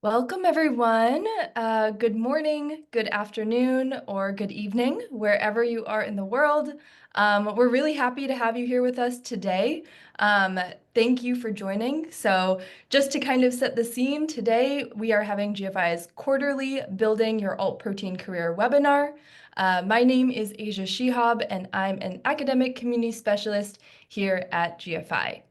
Welcome, everyone. Good morning, good afternoon, or good evening, wherever you are in the world. We're really happy to have you here with us today. Um, Thank you for joining. So just to kind of set the scene, today we are having GFI's quarterly Building Your Alt Protein Career webinar. My name is Asia Sheehab, and I'm an academic community specialist here at GFI.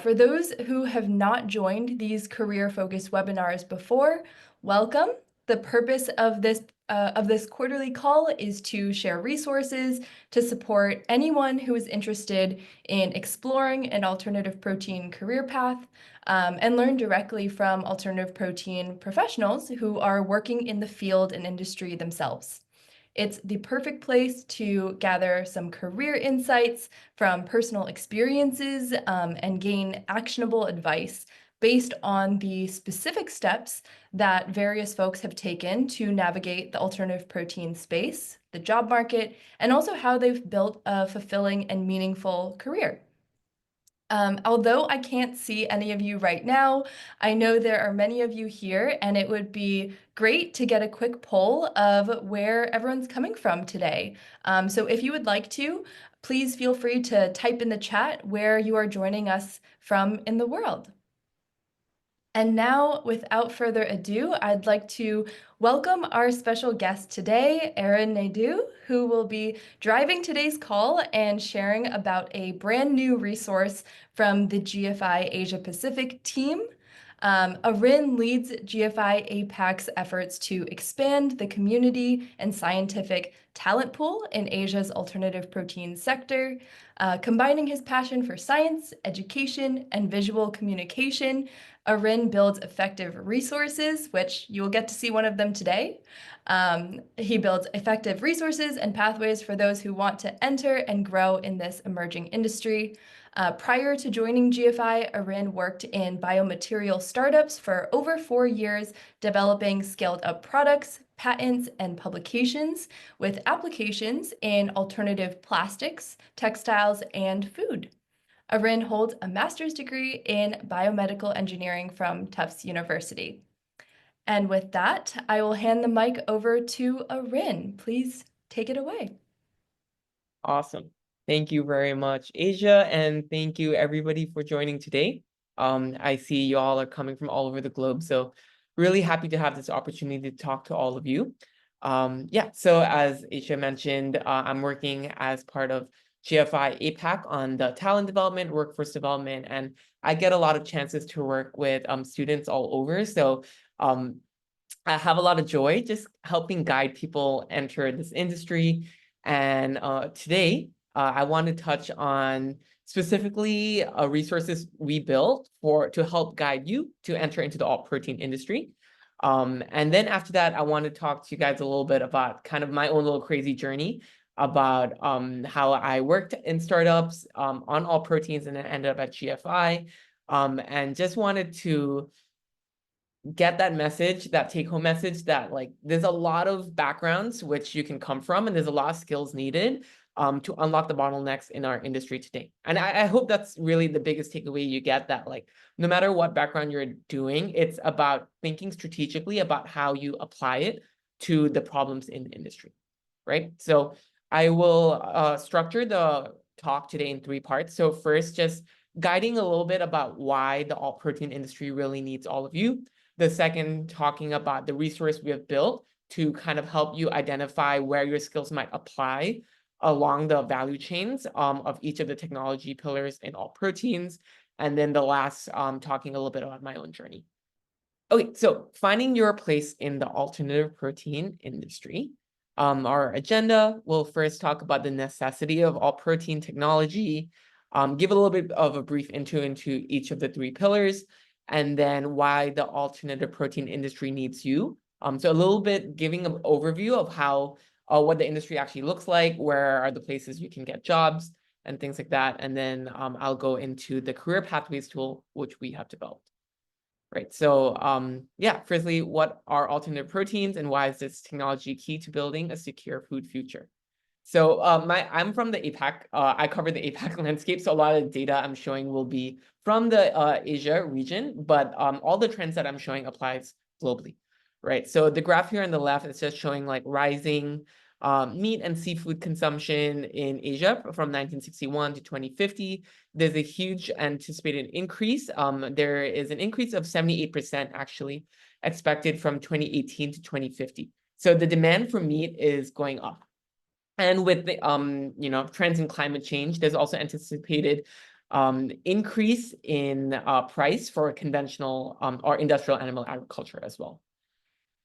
For those who have not joined these career-focused webinars before, welcome. The purpose of this quarterly call is to share resources to support anyone who is interested in exploring an alternative protein career path, and learn directly from alternative protein professionals who are working in the field and industry themselves. It's the perfect place to gather some career insights from personal experiences, and gain actionable advice based on the specific steps that various folks have taken to navigate the alternative protein space, the job market, and also how they've built a fulfilling and meaningful career. Although I can't see any of you right now, I know there are many of you here, and it would be great to get a quick poll of where everyone's coming from today. So if you would like to, please feel free to type in the chat where you are joining us from in the world. And now, without further ado, I'd like to welcome our special guest today, Arin Naidu, who will be driving today's call and sharing about a brand new resource from the GFI Asia Pacific team. Arin leads GFI APAC's efforts to expand the community and scientific talent pool in Asia's alternative protein sector, combining his passion for science, education, and visual communication. Arin builds effective resources, which you will get to see one of them today. He builds effective resources and pathways for those who want to enter and grow in this emerging industry. Prior to joining GFI, Arin worked in biomaterial startups for over 4 years, developing scaled-up products, patents, and publications with applications in alternative plastics, textiles, and food. Arin holds a master's degree in biomedical engineering from Tufts University. And with that, I will hand the mic over to Arin. Please take it away. Awesome. Thank you very much, Asia, and thank you everybody for joining today. I see you all are coming from all over the globe, so really happy to have this opportunity to talk to all of you. So as Asia mentioned, I'm working as part of GFI APAC on the talent development, workforce development, and I get a lot of chances to work with students all over. So I have a lot of joy just helping guide people enter this industry. And today, I want to touch on specifically resources we built to help guide you to enter into the alt protein industry. And then after that, I want to talk to you guys a little bit about kind of my own little crazy journey about how I worked in startups on alt proteins and then ended up at GFI. And just wanted to get that message, that take-home message that like there's a lot of backgrounds which you can come from, and there's a lot of skills needed to unlock the bottlenecks in our industry today. And I hope that's really the biggest takeaway you get, that like no matter what background you're doing, it's about thinking strategically about how you apply it to the problems in the industry, right? So I will structure the talk today in 3 parts. So first, just guiding a little bit about why the alt protein industry really needs all of you. The second, talking about the resource we have built to kind of help you identify where your skills might apply along the value chains of each of the technology pillars in alt proteins. And then the last, talking a little bit about my own journey. Okay, so finding your place in the alternative protein industry. Our agenda will first talk about the necessity of alt protein technology, give a little bit of a brief intro into each of the 3 pillars, and then why the alternative protein industry needs you. So a little bit giving an overview of how what the industry actually looks like, where are the places you can get jobs, and things like that. And then I'll go into the career pathways tool, which we have developed. Right. So firstly, what are alternative proteins and why is this technology key to building a secure food future? So I'm from the APAC. I cover the APAC landscape. So a lot of the data I'm showing will be from the Asia region, but all the trends that I'm showing applies globally, right? So the graph here on the left is just showing like rising meat and seafood consumption in Asia from 1961 to 2050. There's a huge anticipated increase. There is an increase of 78% actually expected from 2018 to 2050. So the demand for meat is going up. And with the trends in climate change, there's also anticipated increase in price for conventional or industrial animal agriculture as well.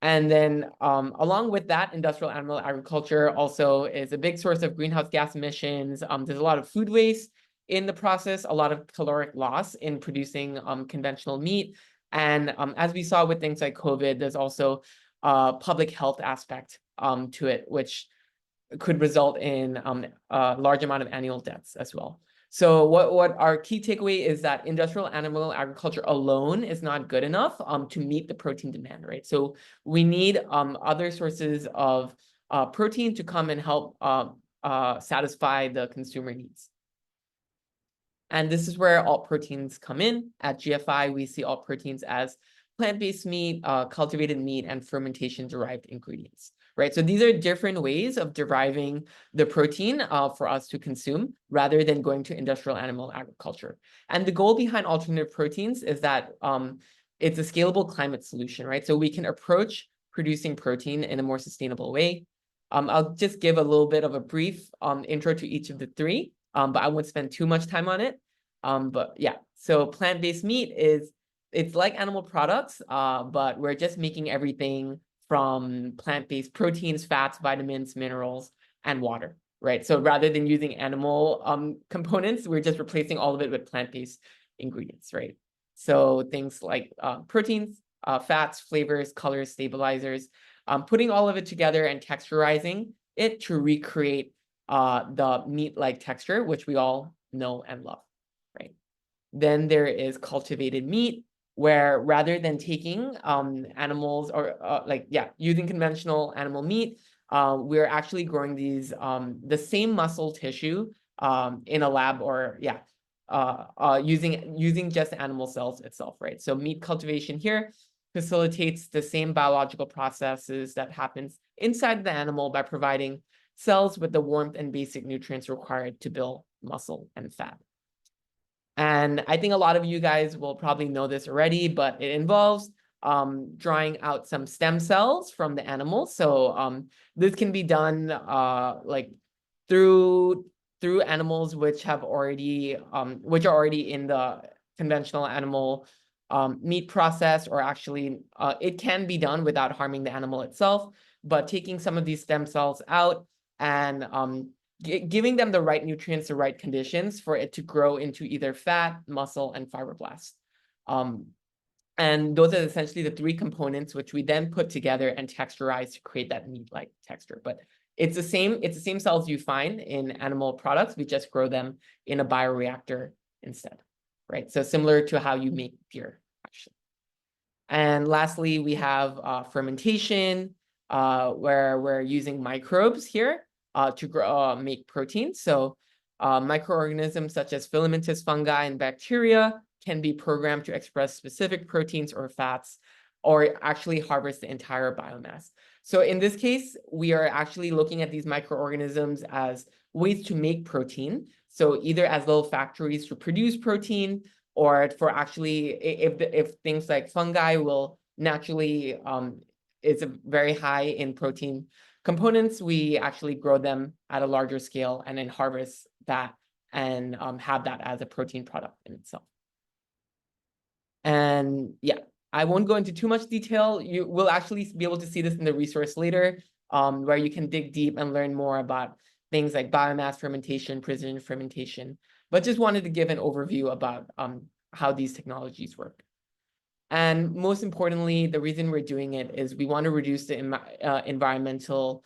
And then along with that, industrial animal agriculture also is a big source of greenhouse gas emissions. There's a lot of food waste in the process, a lot of caloric loss in producing conventional meat. And as we saw with things like COVID, there's also a public health aspect to it, which could result in a large amount of annual deaths as well. So what our key takeaway is that industrial animal agriculture alone is not good enough to meet the protein demand, right? So we need other sources of protein to come and help satisfy the consumer needs. And this is where alt proteins come in. At GFI, we see alt proteins as plant-based meat, cultivated meat, and fermentation-derived ingredients, right? So these are different ways of deriving the protein for us to consume rather than going to industrial animal agriculture. And the goal behind alternative proteins is that it's a scalable climate solution, right? So we can approach producing protein in a more sustainable way. I'll just give a little bit of a brief intro to each of the three, but I won't spend too much time on it. But yeah, so plant-based meat it's like animal products, but we're just making everything from plant-based proteins, fats, vitamins, minerals, and water, right? So rather than using animal components, we're just replacing all of it with plant-based ingredients, right? So things like proteins, fats, flavors, colors, stabilizers, putting all of it together and texturizing it to recreate the meat-like texture, which we all know and love, right? Then there is cultivated meat, where rather than taking animals or using conventional animal meat, we're actually growing these the same muscle tissue in a lab or using just animal cells itself, right? So meat cultivation here facilitates the same biological processes that happens inside the animal by providing cells with the warmth and basic nutrients required to build muscle and fat. And I think a lot of you guys will probably know this already, but it involves drawing out some stem cells from the animal. So this can be done through animals which are already in the conventional animal meat process, or actually it can be done without harming the animal itself, but taking some of these stem cells out and giving them the right nutrients, the right conditions for it to grow into either fat, muscle, and fibroblasts. And those are essentially the three components which we then put together and texturize to create that meat-like texture. But it's the same cells you find in animal products. We just grow them in a bioreactor instead, right? So similar to how you make beer, actually. And lastly, we have fermentation, where we're using microbes here to make protein. So microorganisms such as filamentous fungi and bacteria can be programmed to express specific proteins or fats, or actually harvest the entire biomass. So in this case, we are actually looking at these microorganisms as ways to make protein. So either as little factories to produce protein, or for actually, if things like fungi will naturally, is very high in protein components, we actually grow them at a larger scale and then harvest that and have that as a protein product in itself. And yeah, I won't go into too much detail. You will actually be able to see this in the resource later, where you can dig deep and learn more about things like biomass fermentation, precision fermentation, but just wanted to give an overview about how these technologies work. And most importantly, the reason we're doing it is we want to reduce the environmental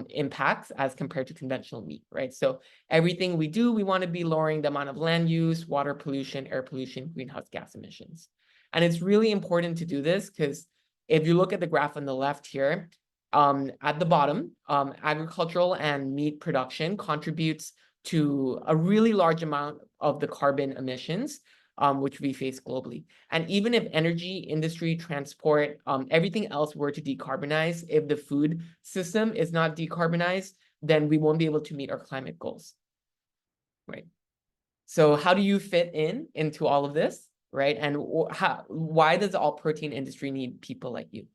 impacts as compared to conventional meat, right? So everything we do, we want to be lowering the amount of land use, water pollution, air pollution, greenhouse gas emissions. And it's really important to do this because if you look at the graph on the left here, at the bottom, agricultural and meat production contributes to a really large amount of the carbon emissions which we face globally. And even if energy, industry, transport, everything else were to decarbonize, if the food system is not decarbonized, then we won't be able to meet our climate goals, right? So how do you fit into all of this, right? And why does the all protein industry need people like you?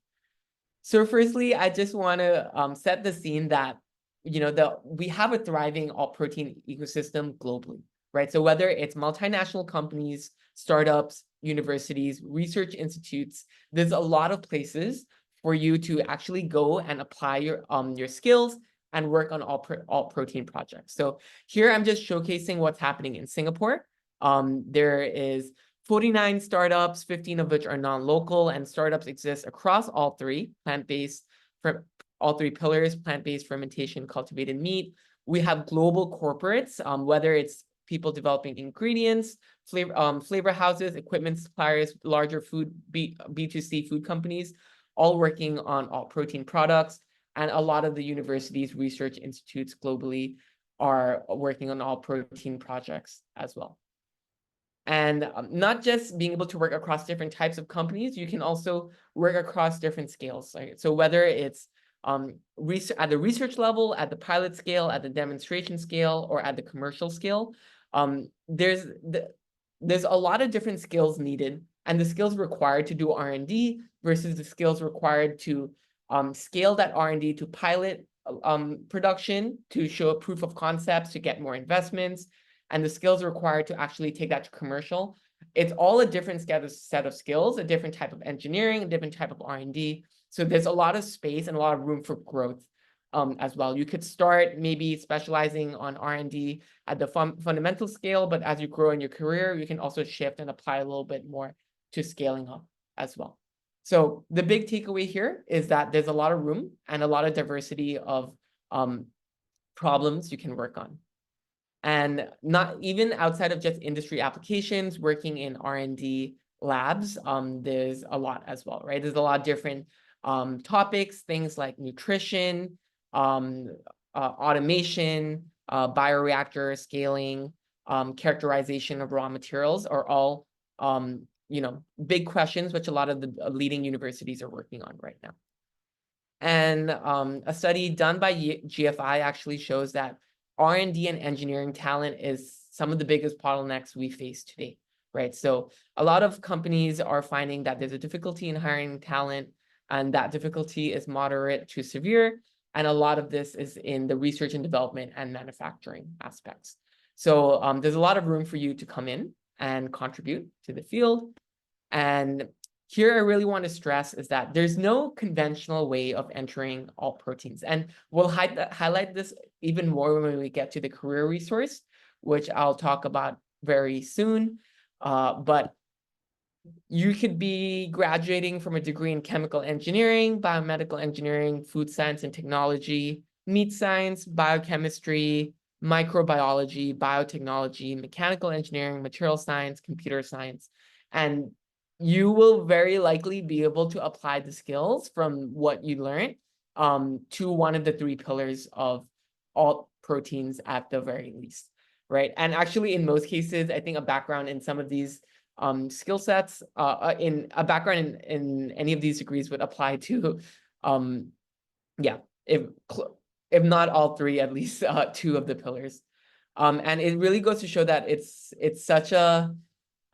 So firstly, I just want to set the scene that we have a thriving all protein ecosystem globally, right? So whether it's multinational companies, startups, universities, research institutes, there's a lot of places for you to actually go and apply your skills and work on all protein projects. So here I'm just showcasing what's happening in Singapore. There is 49 startups, 15 of which are non-local, and startups exist across all three plant-based, for all three pillars: plant-based, fermentation, cultivated meat. We have global corporates, whether it's people developing ingredients, flavor houses, equipment suppliers, larger B2C food companies, all working on all protein products. And a lot of the universities, research institutes globally are working on all protein projects as well. And not just being able to work across different types of companies, you can also work across different scales. Right? So whether it's at the research level, at the pilot scale, at the demonstration scale, or at the commercial scale, there's a lot of different skills needed, and the skills required to do R&D versus the skills required to scale that R&D to pilot production, to show a proof of concepts, to get more investments, and the skills required to actually take that to commercial. It's all a different set of skills, a different type of engineering, a different type of R&D. So there's a lot of space and a lot of room for growth as well. You could start maybe specializing on R&D at the fundamental scale, but as you grow in your career, you can also shift and apply a little bit more to scaling up as well. So the big takeaway here is that there's a lot of room and a lot of diversity of problems you can work on. And not even outside of just industry applications, working in R&D labs, there's a lot as well, right? There's a lot of different topics, things like nutrition, automation, bioreactor scaling, characterization of raw materials are all, big questions, which a lot of the leading universities are working on right now. And a study done by GFI actually shows that R&D and engineering talent is some of the biggest bottlenecks we face today, right? So a lot of companies are finding that there's a difficulty in hiring talent, and that difficulty is moderate to severe. And a lot of this is in the research and development and manufacturing aspects. So there's a lot of room for you to come in and contribute to the field. And here I really want to stress is that there's no conventional way of entering all proteins. And we'll highlight this even more when we get to the career resource, which I'll talk about very soon. But you could be graduating from a degree in chemical engineering, biomedical engineering, food science and technology, meat science, biochemistry, microbiology, biotechnology, mechanical engineering, material science, computer science. And you will very likely be able to apply the skills from what you learned to one of the three pillars of all proteins at the very least, right? And actually, in most cases, I think a background in some of these skill sets, in a background in any of these degrees would apply to, if not all three, at least two of the pillars. And it really goes to show that it's such a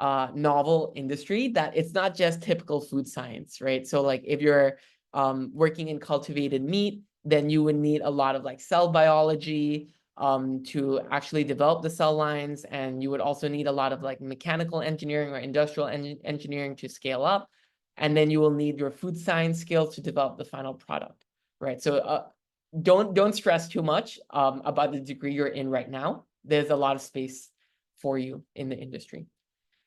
novel industry that it's not just typical food science, right? So like if you're working in cultivated meat, then you would need a lot of like cell biology to actually develop the cell lines, and you would also need a lot of like mechanical engineering or industrial engineering to scale up, and then you will need your food science skills to develop the final product, right? So don't stress too much about the degree you're in right now. There's a lot of space for you in the industry.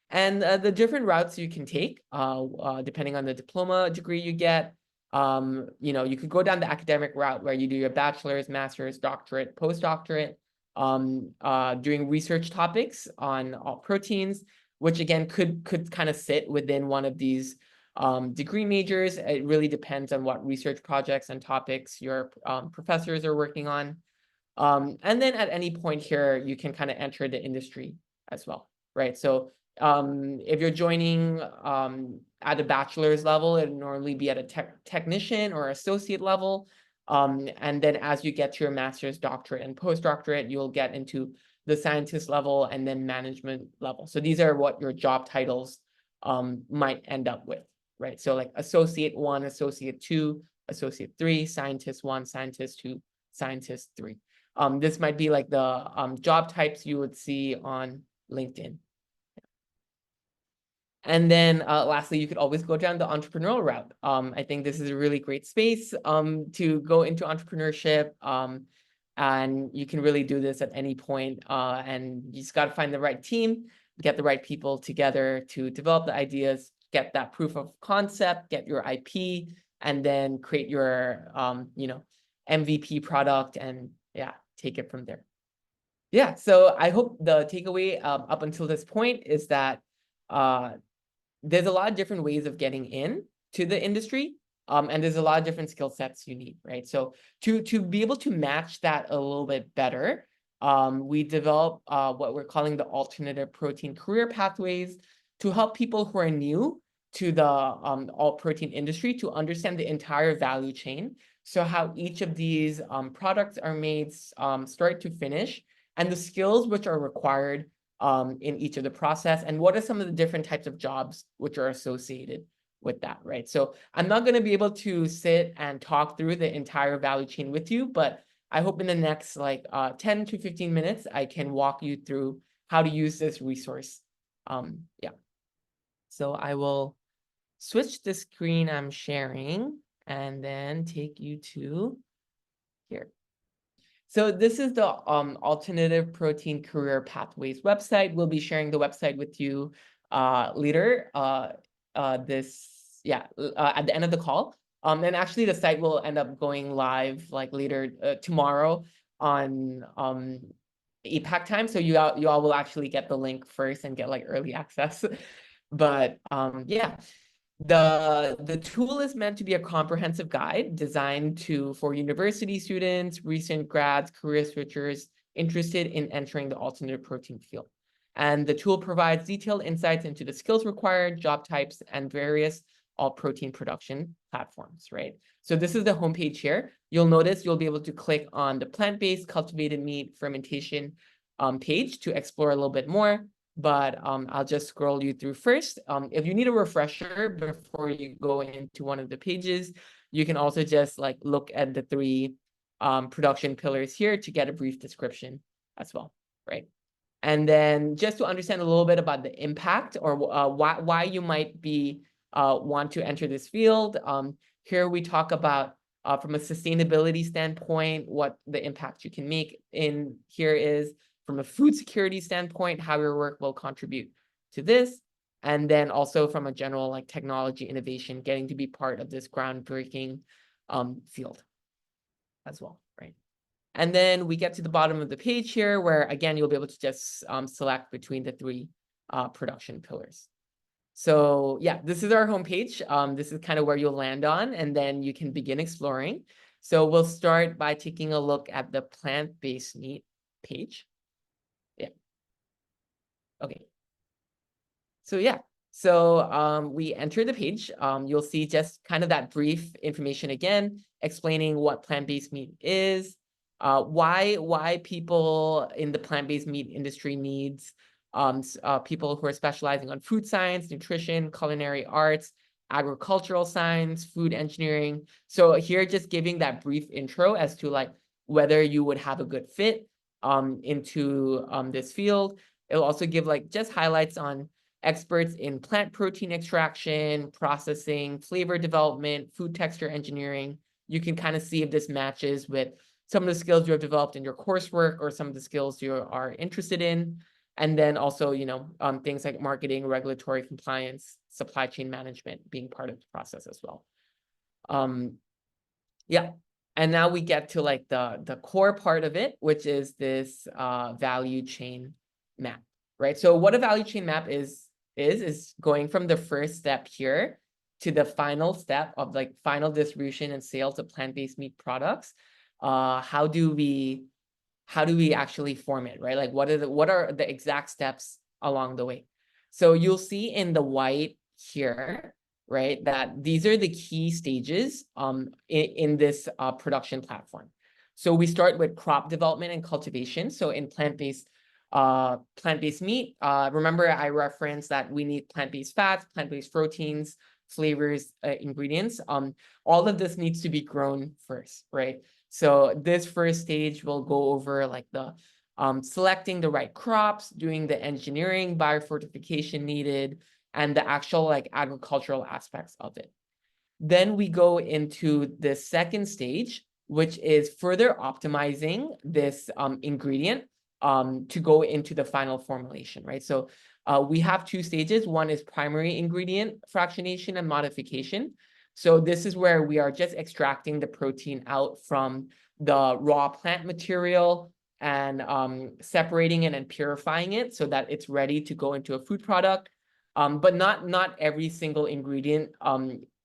And the different routes you can take, depending on the diploma degree you get, you could go down the academic route where you do your bachelor's, master's, doctorate, postdoctorate, doing research topics on all proteins, which again could kind of sit within one of these degree majors. It really depends on what research projects and topics your professors are working on. And then at any point here, you can kind of enter the industry as well, right? So if you're joining at a bachelor's level, it'd normally be at a technician or associate level. And then as you get to your master's, doctorate, and postdoctorate, you'll get into the scientist level and then management level. So these are what your job titles might end up with, right? So like associate 1, associate 2, associate 3, scientist 1, scientist 2, scientist 3. This might be like the job types you would see on LinkedIn. And then lastly, you could always go down the entrepreneurial route. I think this is a really great space to go into entrepreneurship. And you can really do this at any point. And you just got to find the right team, get the right people together to develop the ideas, get that proof of concept, get your IP, and then create your MVP product, and yeah, take it from there. Yeah, so I hope the takeaway up until this point is that there's a lot of different ways of getting in to the industry. And there's a lot of different skill sets you need, right? So to be able to match that a little bit better, we develop what we're calling the alternative protein career pathways to help people who are new to the alt protein industry to understand the entire value chain. So how each of these products are made start to finish, and the skills which are required in each of the process, and what are some of the different types of jobs which are associated with that, right? So I'm not going to be able to sit and talk through the entire value chain with you, but I hope in the next 10 to 15 minutes, I can walk you through how to use this resource. Yeah. So I will switch the screen I'm sharing and then take you to here. So this is the Alternative Protein Career Pathways website. We'll be sharing the website with you later at the end of the call. And actually the site will end up going live later tomorrow on APAC time. So you all will actually get the link first and get early access. But yeah. The tool is meant to be a comprehensive guide designed for university students, recent grads, career switchers interested in entering the alternative protein field. And the tool provides detailed insights into the skills required, job types, and various alt protein production platforms, right? So this is the homepage here. You'll notice you'll be able to click on the plant-based cultivated meat fermentation page to explore a little bit more. But I'll just scroll you through first. If you need a refresher before you go into one of the pages, you can also just look at the 3 production pillars here to get a brief description as well, right? And then just to understand a little bit about the impact or why you might be want to enter this field, here we talk about from a sustainability standpoint, what the impact you can make in here is. From a food security standpoint, how your work will contribute to this. And then also from a general technology innovation, getting to be part of this groundbreaking field as well, right? And then we get to the bottom of the page here where, again, you'll be able to just select between the 3 production pillars. So yeah, this is our homepage. This is kind of where you'll land on, and then you can begin exploring. So we'll start by taking a look at the plant-based meat page. Yeah. Okay. So yeah, so we enter the page. You'll see just kind of that brief information again, explaining what plant-based meat is, why people in the plant-based meat industry needs people who are specializing on food science, nutrition, culinary arts, agricultural science, food engineering. So here, just giving that brief intro as to whether you would have a good fit into this field. It'll also give just highlights on experts in plant protein extraction, processing, flavor development, food texture engineering. You can kind of see if this matches with some of the skills you have developed in your coursework or some of the skills you are interested in. And then also, things like marketing, regulatory compliance, supply chain management being part of the process as well. Yeah. And now we get to the core part of it, which is this value chain map, right? So what a value chain map is going from the first step here to the final step of final distribution and sales of plant-based meat products. How do we actually form it, right? What are the exact steps along the way? So you'll see in the white here, right, that these are the key stages in this production platform. So we start with crop development and cultivation. So in plant-based meat, remember I referenced that we need plant-based fats, plant-based proteins, flavors, ingredients. All of this needs to be grown first, right? So this first stage will go over like the selecting the right crops, doing the engineering, biofortification needed, and the actual like agricultural aspects of it. Then we go into the second stage, which is further optimizing this ingredient to go into the final formulation, right? So we have two stages. One is primary ingredient fractionation and modification. So this is where we are just extracting the protein out from the raw plant material and separating it and purifying it so that it's ready to go into a food product. But not every single ingredient,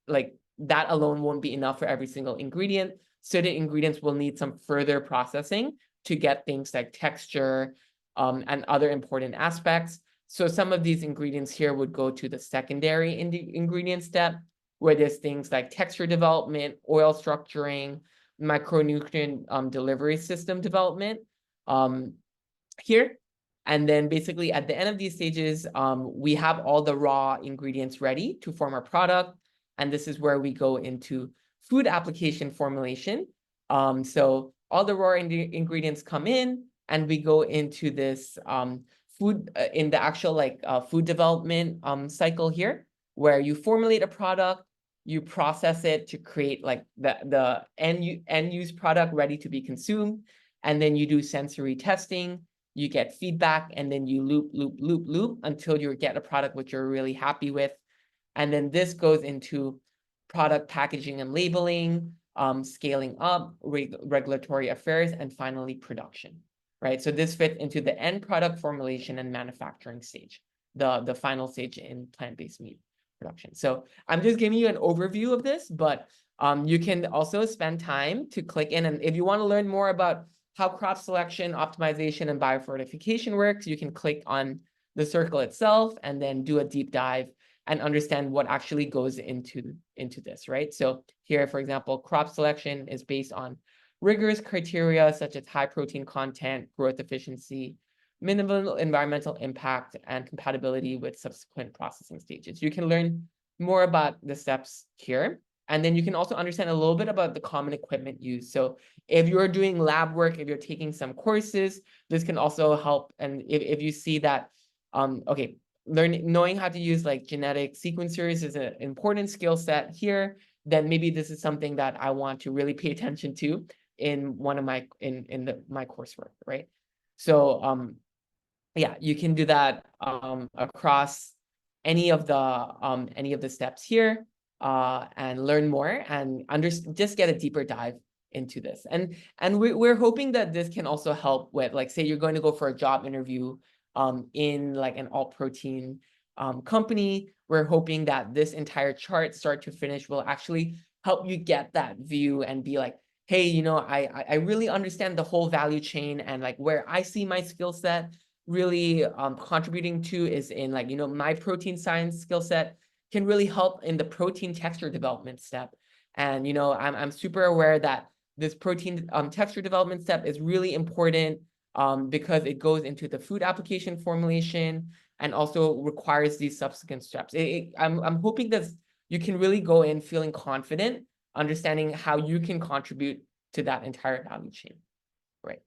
like that alone won't be enough for every single ingredient. Certain ingredients will need some further processing to get things like texture and other important aspects. So some of these ingredients here would go to the secondary ingredient step, where there's things like texture development, oil structuring, micronutrient delivery system development here. And then basically at the end of these stages, we have all the raw ingredients ready to form our product. And this is where we go into food application formulation. So all the raw ingredients come in, and we go into this food in the actual like food development cycle here, where you formulate a product, you process it to create like the end use product ready to be consumed, and then you do sensory testing, you get feedback, and then you loop until you get a product which you're really happy with. And then this goes into product packaging and labeling, scaling up, regulatory affairs, and finally production, right? So this fits into the end product formulation and manufacturing stage, the final stage in plant-based meat production. So I'm just giving you an overview of this, but you can also spend time to click in. And if you want to learn more about how crop selection, optimization, and biofortification works, you can click on the circle itself and then do a deep dive and understand what actually goes into this, right? So here, for example, crop selection is based on rigorous criteria such as high protein content, growth efficiency, minimal environmental impact, and compatibility with subsequent processing stages. You can learn more about the steps here. And then you can also understand a little bit about the common equipment used. So if you're doing lab work, if you're taking some courses, this can also help. And if you see that, okay, knowing how to use like genetic sequencers is an important skill set here, then maybe this is something that I want to really pay attention to in one of my my coursework, right? So yeah, you can do that across any of the steps here and learn more and just get a deeper dive into this. And we're hoping that this can also help with, like, say you're going to go for a job interview in like an all protein company. We're hoping that this entire chart, start to finish, will actually help you get that view and be like, hey, you know, I really understand the whole value chain, and like where I see my skill set really contributing to is in like, you know, my protein science skill set can really help in the protein texture development step. And, you know, I'm super aware that this protein texture development step is really important because it goes into the food application formulation and also requires these subsequent steps. I'm hoping that you can really go in feeling confident, understanding how you can contribute to that entire value chain, right?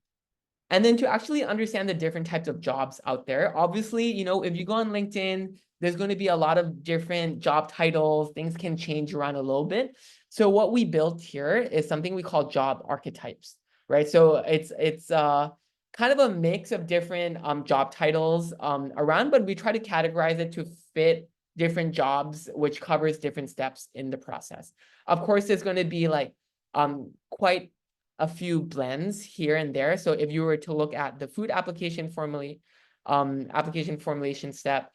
And then to actually understand the different types of jobs out there. Obviously, you know, if you go on LinkedIn, there's going to be a lot of different job titles. Things can change around a little bit. So what we built here is something we call job archetypes, right? So it's kind of a mix of different job titles around, but we try to categorize it to fit different jobs, which covers different steps in the process. Of course, there's going to be like quite a few blends here and there. So if you were to look at the food application formulation step,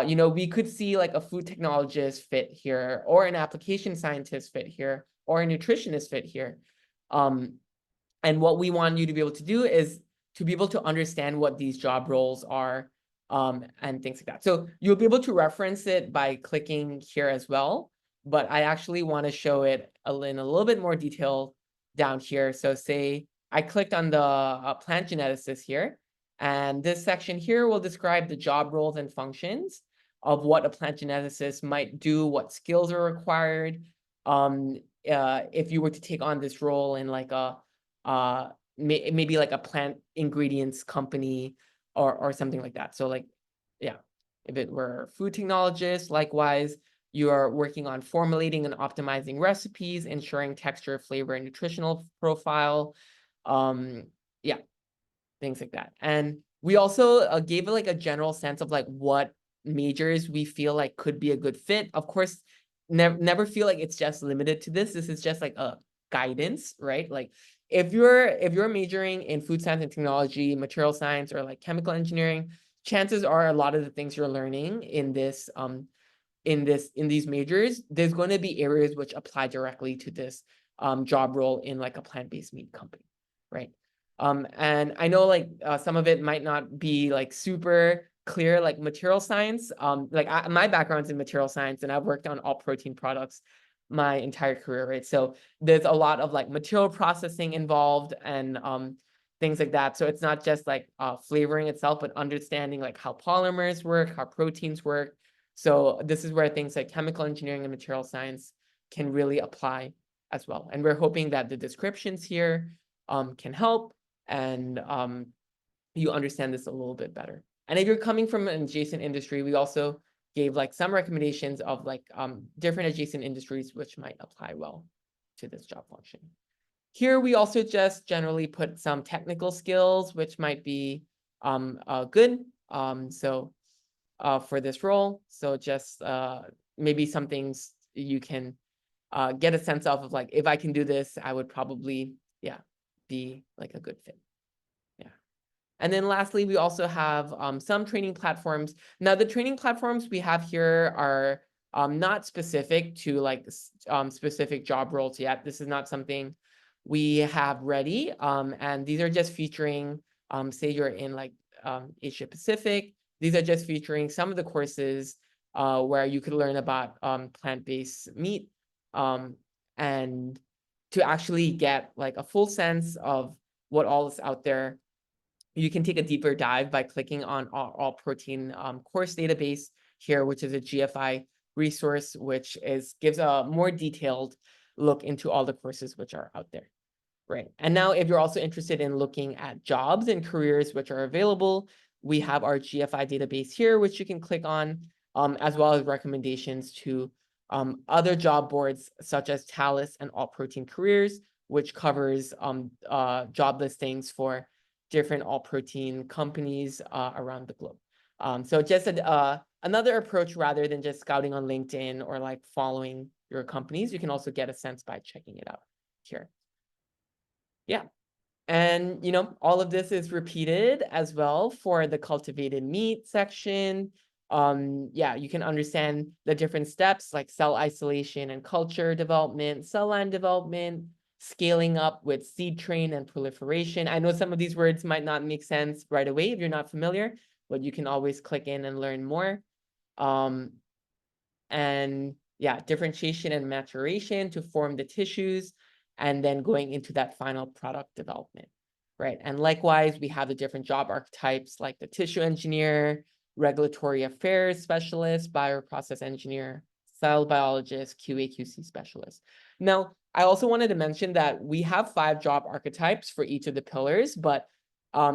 you know, we could see like a food technologist fit here, or an application scientist fit here, or a nutritionist fit here. And what we want you to be able to do is to be able to understand what these job roles are, and things like that. So you'll be able to reference it by clicking here as well, but I actually want to show it in a little bit more detail down here. So say I clicked on the plant geneticist here, and this section here will describe the job roles and functions of what a plant geneticist might do, what skills are required. If you were to take on this role in like a maybe like a plant ingredients company or something like that. So like, yeah, if it were food technologist, likewise, you are working on formulating and optimizing recipes, ensuring texture, flavor, and nutritional profile. Yeah, things like that. And we also gave it like a general sense of like what majors we feel like could be a good fit. Of course, never feel like it's just limited to this. This is just like a guidance, right? Like if you're majoring in food science and technology, material science, or like chemical engineering, chances are a lot of the things you're learning in this in these majors, there's going to be areas which apply directly to this job role in like a plant-based meat company, right? And I know like some of it might not be like super clear, like material science. Like my background's in material science, and I've worked on all protein products my entire career, right? So there's a lot of like material processing involved and things like that. So it's not just like flavoring itself, but understanding like how polymers work, how proteins work. So this is where things like chemical engineering and material science can really apply as well. And we're hoping that the descriptions here can help and you understand this a little bit better. And if you're coming from an adjacent industry, we also gave like some recommendations of like different adjacent industries which might apply well to this job function. Here we also just generally put some technical skills which might be good. So for this role. So just maybe some things you can get a sense of like, if I can do this, I would probably, yeah, be like a good fit. Yeah. And then lastly, we also have some training platforms. Now, the training platforms we have here are not specific to like specific job roles yet. This is not something we have ready. And these are just featuring, say you're in like Asia Pacific. These are just featuring some of the courses where you could learn about plant-based meat and to actually get like a full sense of what all is out there. You can take a deeper dive by clicking on all protein course database here, which is a GFI resource, which gives a more detailed look into all the courses which are out there. Right. And now if you're also interested in looking at jobs and careers which are available, we have our GFI database here, which you can click on, as well as recommendations to other job boards such as Talus and All Protein Careers, which covers job listings for different all protein companies around the globe. So just another approach rather than just scouting on LinkedIn or like following your companies, you can also get a sense by checking it out here. Yeah. And, you know, all of this is repeated as well for the cultivated meat section. Yeah, you can understand the different steps like cell isolation and culture development, cell line development, scaling up with seed train and proliferation. I know some of these words might not make sense right away if you're not familiar, but you can always click in and learn more. And yeah, differentiation and maturation to form the tissues, and then going into that final product development, right? And likewise, we have the different job archetypes like the tissue engineer, regulatory affairs specialist, bioprocess engineer, cell biologist, QA/QC specialist. Now, I also wanted to mention that we have 5 job archetypes for each of the pillars, but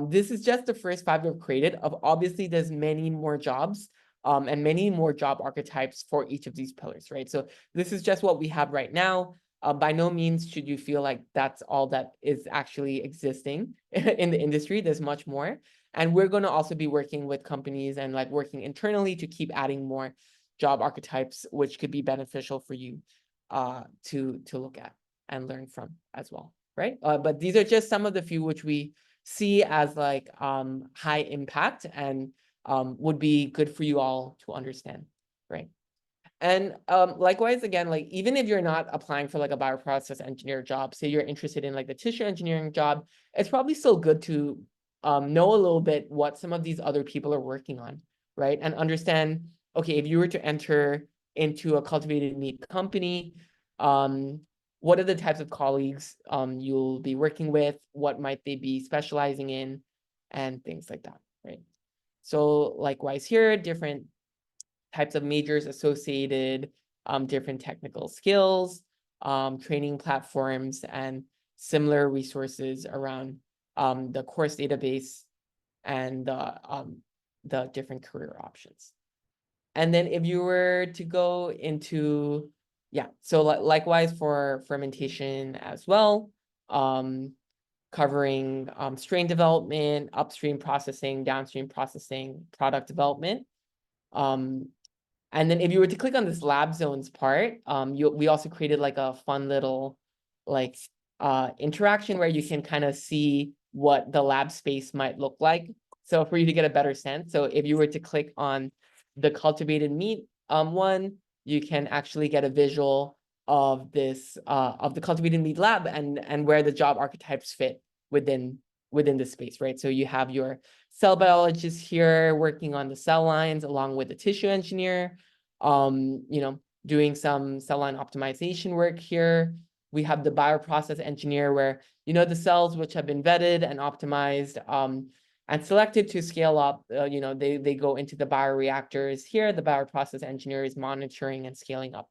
this is just the first 5 we've created. Obviously, there's many more jobs and many more job archetypes for each of these pillars, right? So this is just what we have right now. By no means should you feel like that's all that is actually existing in the industry. There's much more. And we're going to also be working with companies and like working internally to keep adding more job archetypes, which could be beneficial for you to look at and learn from as well, right? But these are just some of the few which we see as like high impact and would be good for you all to understand, right? And likewise, again, like even if you're not applying for like a bioprocess engineer job, say you're interested in like the tissue engineering job, it's probably still good to know a little bit what some of these other people are working on, right? And understand, okay, if you were to enter into a cultivated meat company, what are the types of colleagues you'll be working with? What might they be specializing in? And things like that, right? So likewise here, different types of majors associated, different technical skills, training platforms, and similar resources around the course database and the different career options. And then if you were to go into, yeah, so likewise for fermentation as well, covering strain development, upstream processing, downstream processing, product development. And then if you were to click on this lab zones part, we also created like a fun little like interaction where you can kind of see what the lab space might look like. So for you to get a better sense. So if you were to click on the cultivated meat one, you can actually get a visual of this of the cultivated meat lab and where the job archetypes fit within the space, right? So you have your cell biologist here working on the cell lines along with the tissue engineer, doing some cell line optimization work here. We have the bioprocess engineer where, the cells which have been vetted and optimized and selected to scale up, they go into the bioreactors. Here, the bioprocess engineer is monitoring and scaling up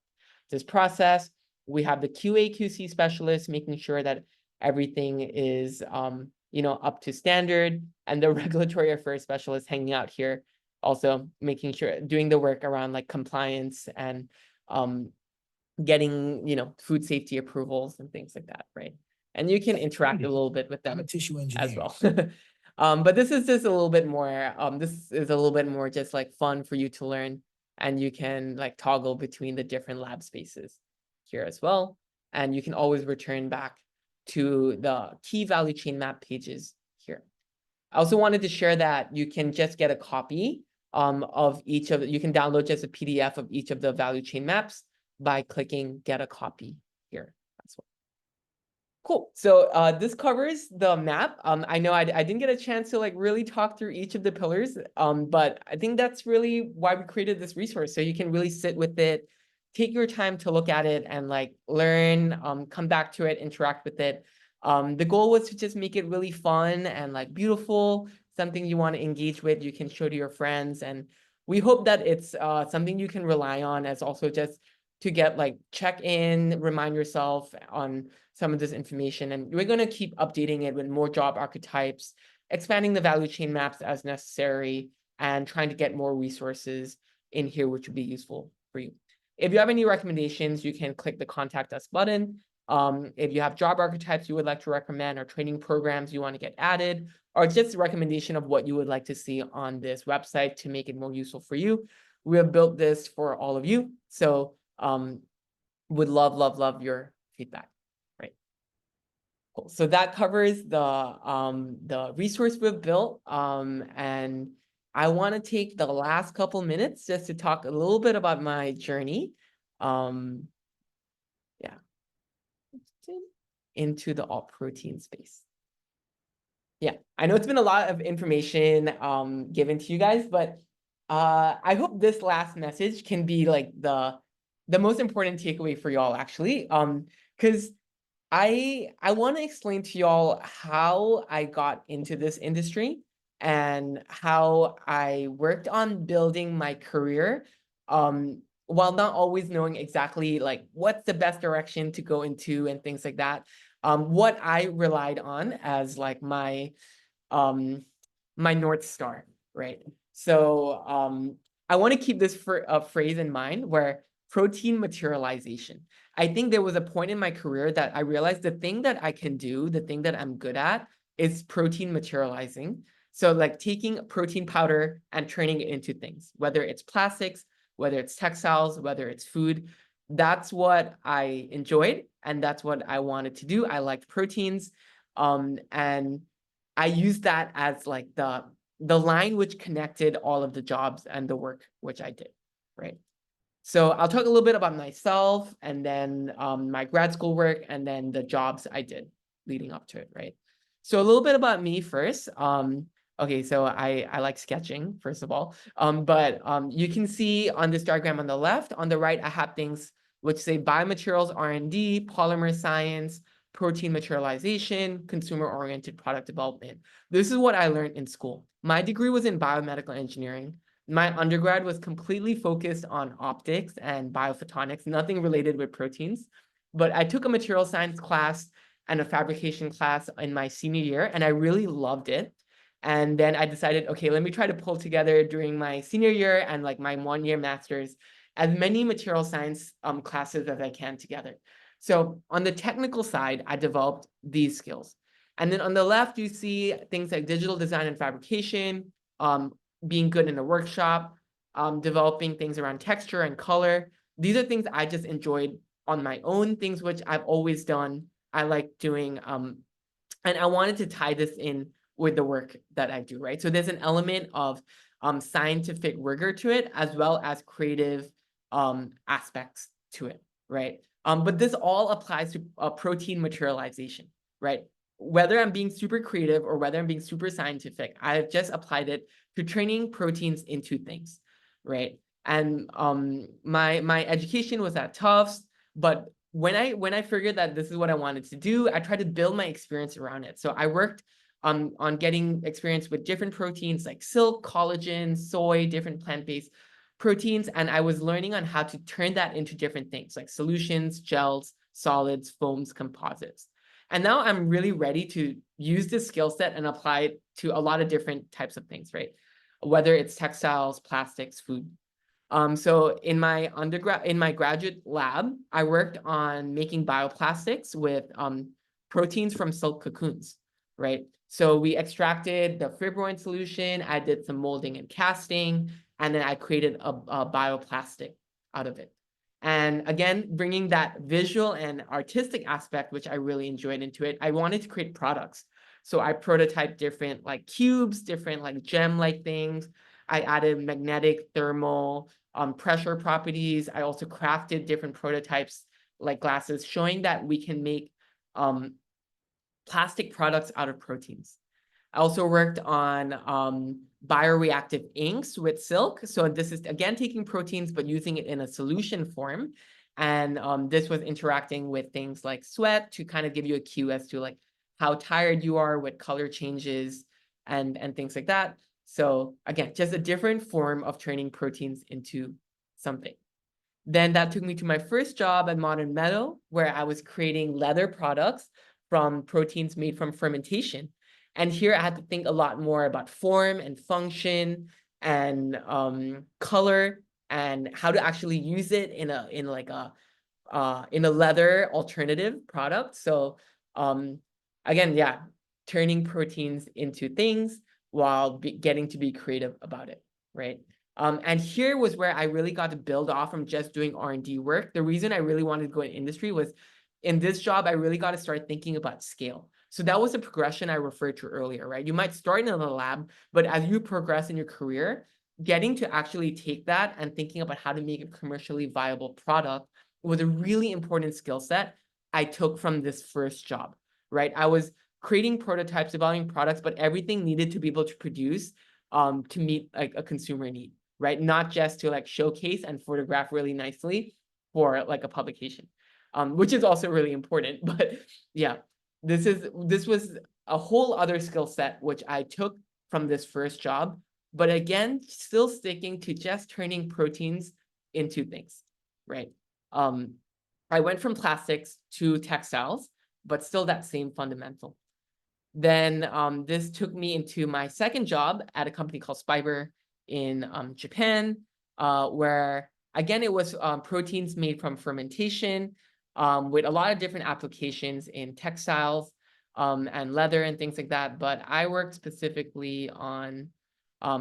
this process. We have the QA/QC specialist making sure that everything is up to standard, and the regulatory affairs specialist hanging out here, also making sure, doing the work around like compliance and getting, food safety approvals and things like that, right? And you can interact a little bit with them as well. But this is just a little bit more, this is a little bit more just like fun for you to learn, and you can like toggle between the different lab spaces here as well. And you can always return back to the key value chain map pages here. I also wanted to share that you can just get a copy of each of, you can download just a PDF of each of the value chain maps by clicking get a copy here as well. Cool. So this covers the map. I know I didn't get a chance to like really talk through each of the pillars, but I think that's really why we created this resource. So you can really sit with it, take your time to look at it and like learn, come back to it, interact with it. The goal was to just make it really fun and like beautiful, something you want to engage with, you can show to your friends. And we hope that it's something you can rely on as also just to get like check in, remind yourself on some of this information. And we're going to keep updating it with more job archetypes, expanding the value chain maps as necessary, and trying to get more resources in here, which would be useful for you. If you have any recommendations, you can click the contact us button. If you have job archetypes you would like to recommend or training programs you want to get added, or just a recommendation of what you would like to see on this website to make it more useful for you, we have built this for all of you. So would love your feedback, right? Cool. So that covers the resource we've built. And I want to take the last couple minutes just to talk a little bit about my journey. Yeah. Into the alt protein space. Yeah, I know it's been a lot of information given to you guys, but I hope this last message can be like the most important takeaway for y'all actually. Because I want to explain to y'all how I got into this industry and how I worked on building my career while not always knowing exactly like what's the best direction to go into and things like that. What I relied on as like my North Star, right? So I want to keep this phrase in mind where protein materialization. I think there was a point in my career that I realized the thing that I can do, the thing that I'm good at is protein materializing. So like taking protein powder and turning it into things, whether it's plastics, whether it's textiles, whether it's food. That's what I enjoyed and that's what I wanted to do. I liked proteins. And I used that as like the line which connected all of the jobs and the work which I did, right? So I'll talk a little bit about myself and then my grad school work and then the jobs I did leading up to it, right? So a little bit about me first. Okay, so I like sketching, first of all. But you can see on this diagram on the left, on the right, I have things which say biomaterials R&D, polymer science, protein materialization, consumer-oriented product development. This is what I learned in school. My degree was in biomedical engineering. My undergrad was completely focused on optics and biophotonics, nothing related with proteins. But I took a material science class and a fabrication class in my senior year, and I really loved it. And then I decided, okay, let me try to pull together during my senior year and like my 1 year master's as many material science classes as I can together. So on the technical side, I developed these skills. And then on the left, you see things like digital design and fabrication, being good in a workshop, developing things around texture and color. These are things I just enjoyed on my own, things which I've always done. I like doing, and I wanted to tie this in with the work that I do, right? So there's an element of scientific rigor to it, as well as creative aspects to it, right? But this all applies to protein materialization, right? Whether I'm being super creative or whether I'm being super scientific, I've just applied it to turning proteins into things, right? And my education was at Tufts, but when I figured that this is what I wanted to do, I tried to build my experience around it. So I worked on getting experience with different proteins like silk, collagen, soy, different plant-based proteins, and I was learning on how to turn that into different things like solutions, gels, solids, foams, composites. And now I'm really ready to use this skill set and apply it to a lot of different types of things, right? Whether it's textiles, plastics, food. So in my graduate lab, I worked on making bioplastics with proteins from silk cocoons, right? So we extracted the fibroin solution, I did some molding and casting, and then I created a bioplastic out of it. And again, bringing that visual and artistic aspect, which I really enjoyed into it, I wanted to create products. So I prototyped different like cubes, different like gem-like things. I added magnetic, thermal, pressure properties. I also crafted different prototypes like glasses, showing that we can make plastic products out of proteins. I also worked on bioreactive inks with silk. So this is, again, taking proteins, but using it in a solution form. And this was interacting with things like sweat to kind of give you a cue as to like how tired you are, what color changes, and things like that. So again, just a different form of turning proteins into something. Then that took me to my first job at Modern Metal, where I was creating leather products from proteins made from fermentation. And here I had to think a lot more about form and function and color and how to actually use it in a leather alternative product. So again, yeah, turning proteins into things while getting to be creative about it, right? And here was where I really got to build off from just doing R&D work. The reason I really wanted to go in industry was in this job, I really got to start thinking about scale. So that was the progression I referred to earlier, right? You might start in the lab, but as you progress in your career, getting to actually take that and thinking about how to make a commercially viable product was a really important skill set I took from this first job, right? I was creating prototypes, developing products, but everything needed to be able to produce to meet like a consumer need, right? Not just to like showcase and photograph really nicely for like a publication, which is also really important. But yeah, this was a whole other skill set which I took from this first job, but again, still sticking to just turning proteins into things, right? I went from plastics to textiles, but still that same fundamental. Then this took me into my second job at a company called Spiber in Japan, where again, it was proteins made from fermentation with a lot of different applications in textiles and leather and things like that. But I worked specifically on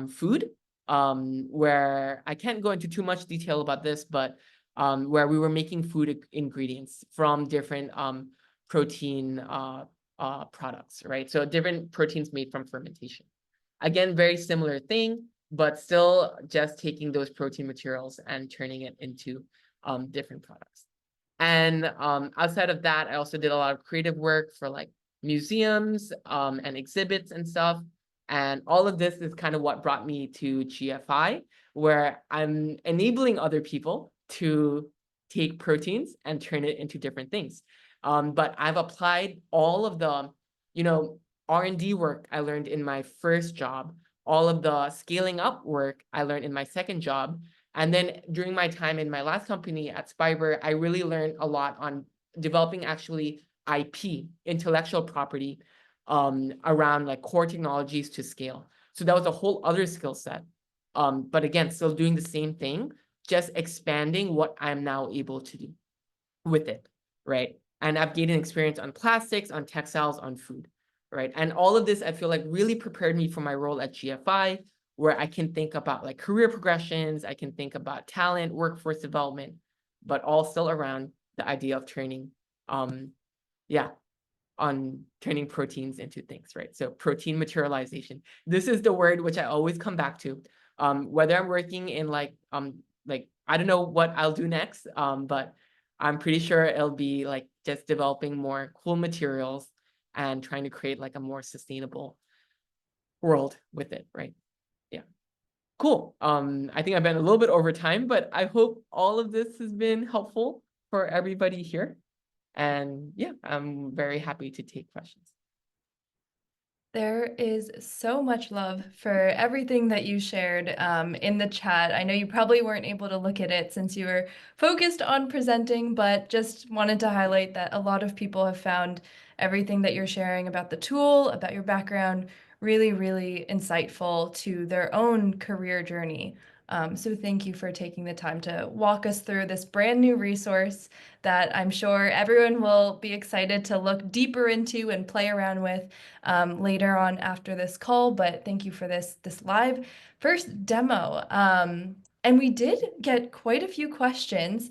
food, where I can't go into too much detail about this, but where we were making food ingredients from different protein products, right? So different proteins made from fermentation. Again, very similar thing, but still just taking those protein materials and turning it into different products. And outside of that, I also did a lot of creative work for like museums and exhibits and stuff. And all of this is kind of what brought me to GFI, where I'm enabling other people to take proteins and turn it into different things. But I've applied all of the, R&D work I learned in my first job, all of the scaling up work I learned in my second job. And then during my time in my last company at Spiber, I really learned a lot on developing actually IP, intellectual property, around like core technologies to scale. So that was a whole other skill set. But again, still doing the same thing, just expanding what I'm now able to do with it, right? And I've gained an experience on plastics, on textiles, on food, right? And all of this, I feel like really prepared me for my role at GFI, where I can think about like career progressions, I can think about talent, workforce development, but all still around the idea of turning, yeah, on turning proteins into things, right? So protein materialization. This is the word which I always come back to. Whether I'm working in like I don't know what I'll do next, but I'm pretty sure it'll be like just developing more cool materials and trying to create like a more sustainable world with it, right? Yeah. Cool. I think I've been a little bit over time, but I hope all of this has been helpful for everybody here. And yeah, I'm very happy to take questions. There is so much love for everything that you shared in the chat. I know you probably weren't able to look at it since you were focused on presenting, but just wanted to highlight that a lot of people have found everything that you're sharing about the tool, about your background, really, really insightful to their own career journey. So thank you for taking the time to walk us through this brand new resource that I'm sure everyone will be excited to look deeper into and play around with later on after this call. But thank you for this live first demo. And we did get quite a few questions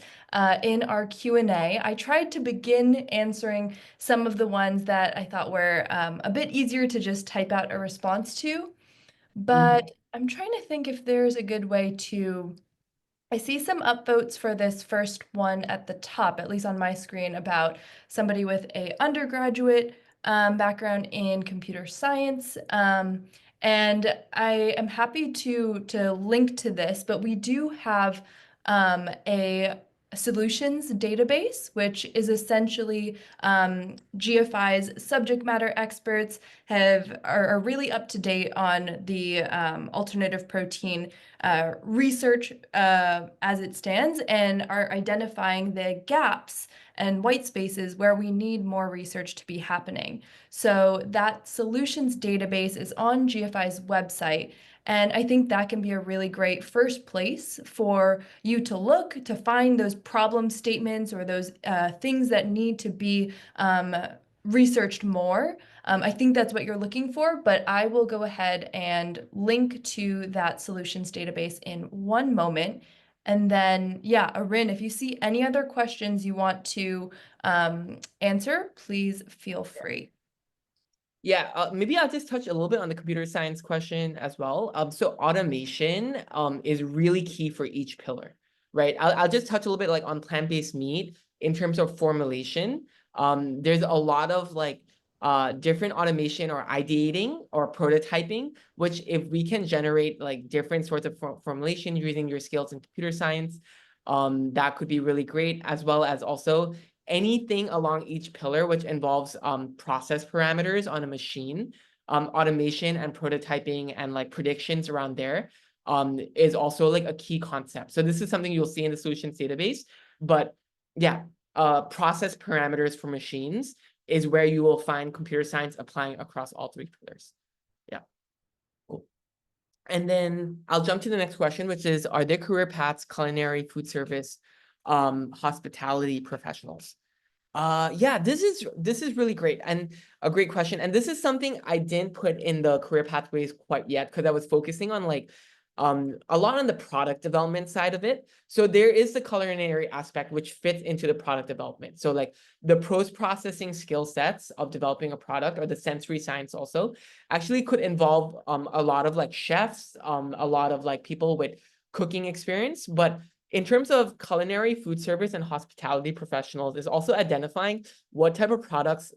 in our Q&A. I tried to begin answering some of the ones that I thought were a bit easier to just type out a response to. But I'm trying to think if there's a good way to. I see some upvotes for this first one at the top, at least on my screen, about somebody with a undergraduate background in computer science. And I am happy to link to this, but we do have a solutions database, which is essentially GFI's subject matter experts are really up to date on the alternative protein research as it stands and are identifying the gaps and white spaces where we need more research to be happening. So that solutions database is on GFI's website. And I think that can be a really great first place for you to look to find those problem statements or those things that need to be researched more. I think that's what you're looking for, but I will go ahead and link to that solutions database in one moment. And then, yeah, Arin, if you see any other questions you want to answer, please feel free. Yeah, maybe I'll just touch a little bit on the computer science question as well. So automation is really key for each pillar, right? I'll just touch a little bit like on plant-based meat in terms of formulation. There's a lot of like different automation or ideating or prototyping, which if we can generate like different sorts of formulation using your skills in computer science, that could be really great, as well as also anything along each pillar which involves process parameters on a machine, automation and prototyping and like predictions around there is also like a key concept. So this is something you'll see in the solutions database, but yeah, process parameters for machines is where you will find computer science applying across all three pillars. Yeah, cool. And then I'll jump to the next question, which is, are there career paths, culinary, food service, hospitality professionals? Yeah, this is really great and a great question. And this is something I didn't put in the career pathways quite yet because I was focusing on like a lot on the product development side of it. So there is the culinary aspect which fits into the product development. So like the post-processing skill sets of developing a product, or the sensory science also, actually could involve a lot of like chefs, a lot of like people with cooking experience. But in terms of culinary, food service, and hospitality professionals, is also identifying what type of products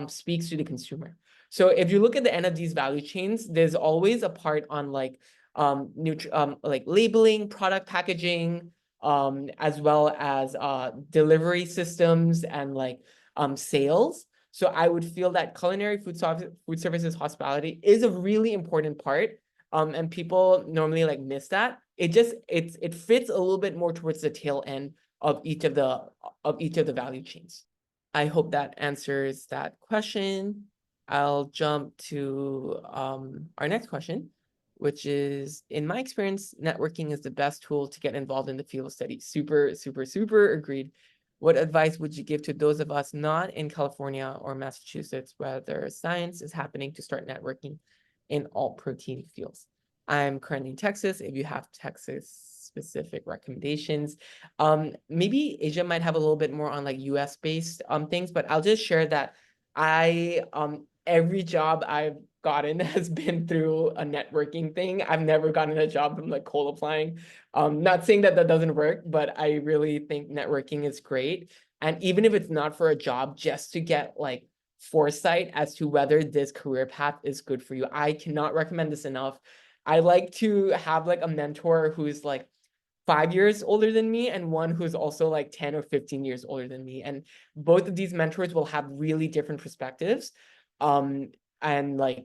speaks to the consumer. So if you look at the end of these value chains, there's always a part on like like labeling, product packaging, as well as delivery systems and like sales. So I would feel that culinary, food services, hospitality is a really important part. And people normally like miss that. It fits a little bit more towards the tail end of each of the value chains. I hope that answers that question. I'll jump to our next question, which is, in my experience, networking is the best tool to get involved in the field of study. Super, super, super agreed. What advice would you give to those of us not in California or Massachusetts, whether science is happening, to start networking in alt protein fields? I'm currently in Texas. If you have Texas specific recommendations, maybe Asia might have a little bit more on like US based things, but I'll just share that I every job I've gotten has been through a networking thing. I've never gotten a job from like cold applying. Not saying that that doesn't work, but I really think networking is great. And even if it's not for a job, just to get like foresight as to whether this career path is good for you, I cannot recommend this enough. I like to have like a mentor who's like 5 years older than me and one who's also like 10 or 15 years older than me. And both of these mentors will have really different perspectives. And like,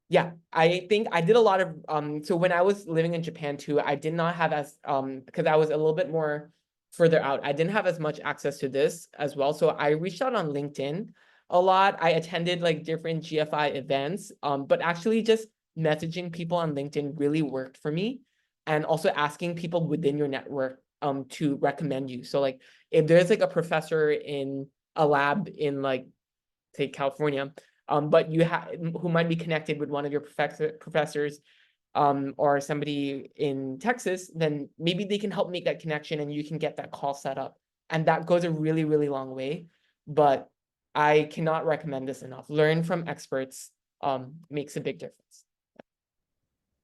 yeah, I think I did a lot of so when I was living in Japan too, I did not have as because I was a little bit more further out. I didn't have as much access to this as well. So I reached out on LinkedIn a lot. I attended like different GFI events, but actually just messaging people on LinkedIn really worked for me. And also asking people within your network to recommend you. So like if there's like a professor in a lab in like say California, but you have who might be connected with one of your professors or somebody in Texas, then maybe they can help make that connection and you can get that call set up. And that goes a really, really long way. But I cannot recommend this enough. Learn from experts makes a big difference.